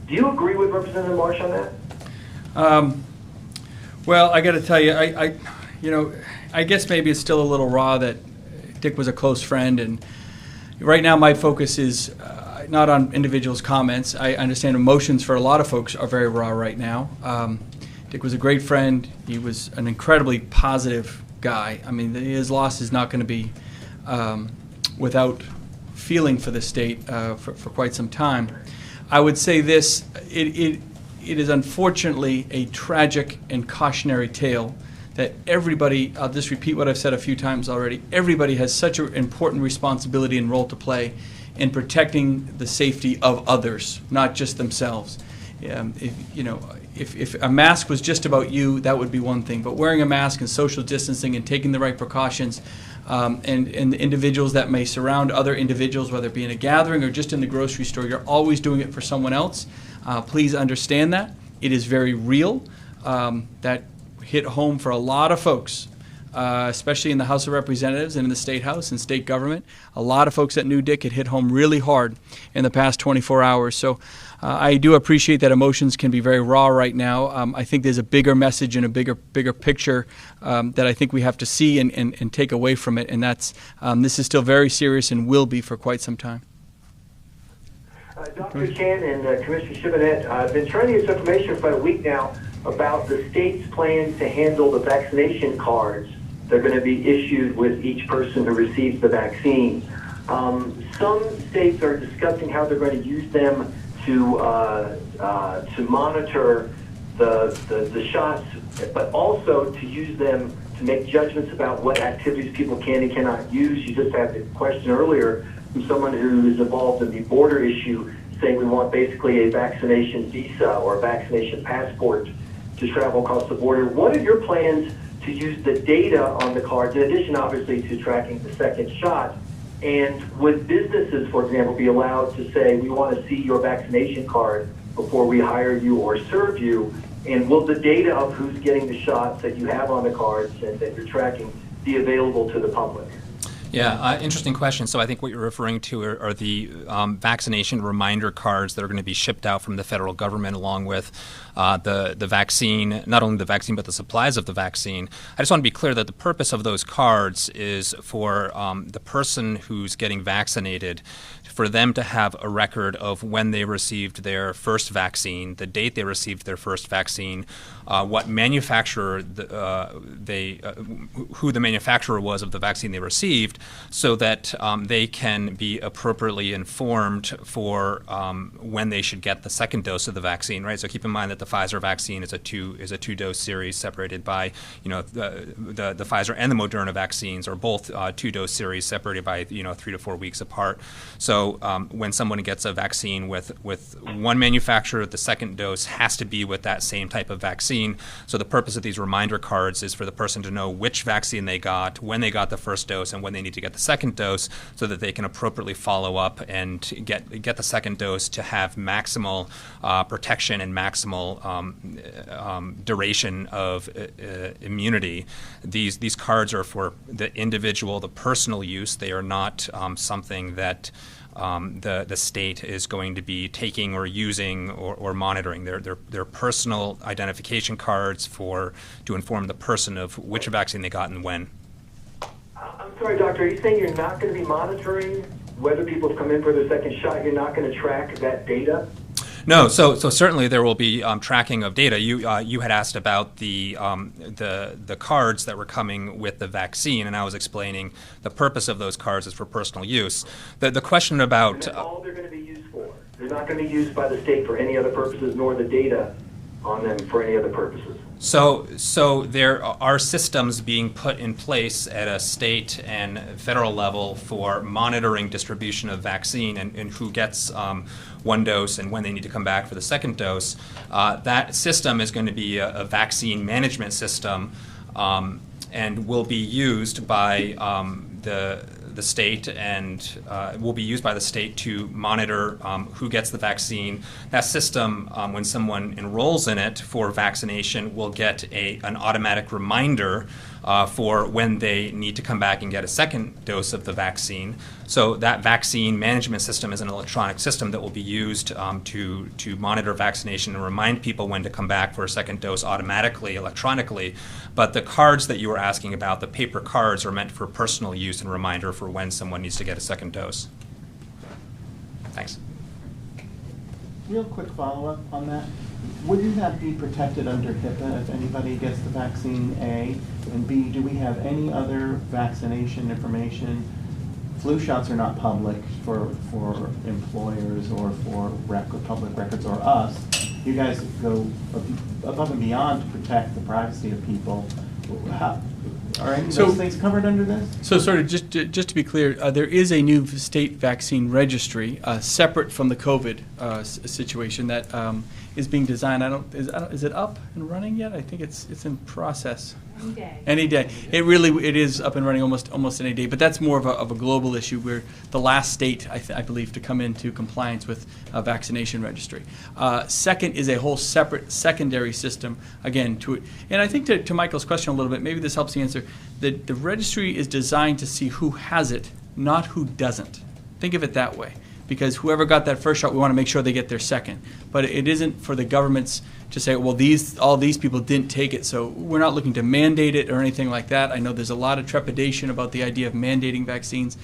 Do you agree with Representative Marsh on that? Well, I got to tell you, I guess maybe it's still a little raw that Dick was a close friend, and right now my focus is not on individuals' comments. I understand emotions for a lot of folks are very raw right now. Dick was a great friend. He was an incredibly positive guy. I mean, his loss is not going to be without feeling for the state for quite some time. I would say this, it is unfortunately a tragic and cautionary tale that everybody, I'll just repeat what I've said a few times already, everybody has such an important responsibility and role to play in protecting the safety of others, not just themselves. If a mask was just about you, that would be one thing, but wearing a mask and social distancing and taking the right precautions, and the individuals that may surround other individuals, whether it be in a gathering or just in the grocery store, you're always doing it for someone else. Please understand that. It is very real. That hit home for a lot of folks, especially in the House of Representatives and in the State House and state government. A lot of folks that knew Dick, it hit home really hard in the past 24 hours. So I do appreciate that emotions can be very raw right now. I think there's a bigger message and a bigger picture that I think we have to see and take away from it, and that's this is still very serious and will be for quite some time. Dr. Chan and Commissioner Shibinette, I've been trying to get some information for about a week now about the state's plan to handle the vaccination cards that are going to be issued with each person who receives the vaccine. Some states are discussing how they're going to use them to monitor the shots, but also to use them to make judgments about what activities people can and cannot use. You just had the question earlier from someone who is involved in the border issue, saying we want basically a vaccination visa or a vaccination passport to travel across the border. What are your plans to use the data on the cards, in addition, obviously, to tracking the second shot? And would businesses, for example, be allowed to say, we want to see your vaccination card before we hire you or serve you? And will the data of who's getting the shots that you have on the cards and that you're tracking be available to the public? Yeah, interesting question. So I think what you're referring to are the vaccination reminder cards that are going to be shipped out from the federal government along with the vaccine, not only the vaccine, but the supplies of the vaccine. I just want to be clear that the purpose of those cards is for the person who's getting vaccinated, for them to have a record of when they received their first vaccine, the date they received their first vaccine, what manufacturer who the manufacturer was of the vaccine they received, so that they can be appropriately informed for when they should get the second dose of the vaccine. Right. So keep in mind that the Pfizer vaccine is a two-dose series separated by the Pfizer and the Moderna vaccines are both two-dose series separated by 3 to 4 weeks apart. So when someone gets a vaccine with one manufacturer, the second dose has to be with that same type of vaccine. So the purpose of these reminder cards is for the person to know which vaccine they got, when they got the first dose, and when they need to get the second dose, so that they can appropriately follow up and get the second dose to have maximal protection and maximal duration of immunity. These cards are for the individual, the personal use. They are not something that the state is going to be taking or using or monitoring. They're personal identification cards to inform the person of which vaccine they got and when. I'm sorry, doctor, are you saying you're not going to be monitoring whether people have come in for their second shot? You're not going to track that data? No, so certainly there will be tracking of data. You had asked about the cards that were coming with the vaccine, and I was explaining the purpose of those cards is for personal use. The question about and that's all they're going to be used for. They're not going to be used by the state for any other purposes, nor the data on them for any other purposes. So there are systems being put in place at a state and federal level for monitoring distribution of vaccine and who gets one dose and when they need to come back for the second dose. That system is going to be a vaccine management system and will be used by the state, and will be used by the state to monitor who gets the vaccine. That system, when someone enrolls in it for vaccination, will get an automatic reminder for when they need to come back and get a second dose of the vaccine. So that vaccine management system is an electronic system that will be used to monitor vaccination and remind people when to come back for a second dose automatically, electronically. But the cards that you were asking about, the paper cards, are meant for personal use and reminder for when someone needs to get a second dose. Thanks. Real quick follow-up on that. Wouldn't that be protected under HIPAA if anybody gets the vaccine, A? And B, do we have any other vaccination information? Flu shots are not public for employers or for public records or us. You guys go above and beyond to protect the privacy of people. Are any of those things covered under this? So sort of just to be clear, there is a new state vaccine registry separate from the COVID situation that is being designed. Is it up and running yet? I think it's in process. Any day. Any day. It is up and running almost any day. But that's more of a global issue. We're the last state, I believe, to come into compliance with a vaccination registry. Second is a whole separate secondary system, again, to it. And I think to Michael's question a little bit, maybe this helps the answer. The registry is designed to see who has it, not who doesn't. Think of it that way. Because whoever got that first shot, we want to make sure they get their second. But it isn't for the governments to say, well, all these people didn't take it, so we're not looking to mandate it or anything like that. I know there's a lot of trepidation about the idea of mandating vaccines.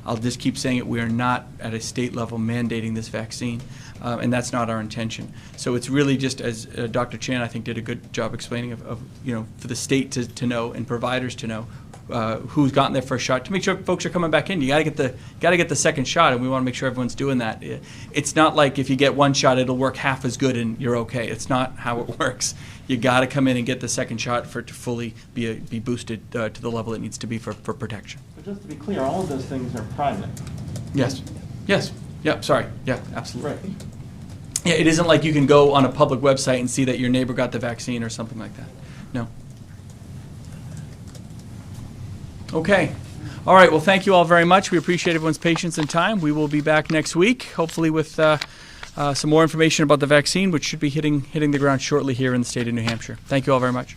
I'll just keep saying it, we are not at a state level mandating this vaccine, and that's not our intention. So it's really just, as Dr. Chan, I think, did a good job explaining of for the state to know and providers to know who's gotten their first shot, to make sure folks are coming back in. You got to get the second shot, and we want to make sure everyone's doing that. It's not like if you get one shot, it'll work half as good and you're okay. It's not how it works. You got to come in and get the second shot for it to fully be boosted to the level it needs to be for protection. But just to be clear, all of those things are private. Yes. Yes. Yep. Sorry. Yeah. Absolutely. Right. Yeah. It isn't like you can go on a public website and see that your neighbor got the vaccine or something like that. No. Okay. All right. Well, thank you all very much. We appreciate everyone's patience and time. We will be back next week, hopefully with some more information about the vaccine, which should be hitting the ground shortly here in the state of New Hampshire. Thank you all very much.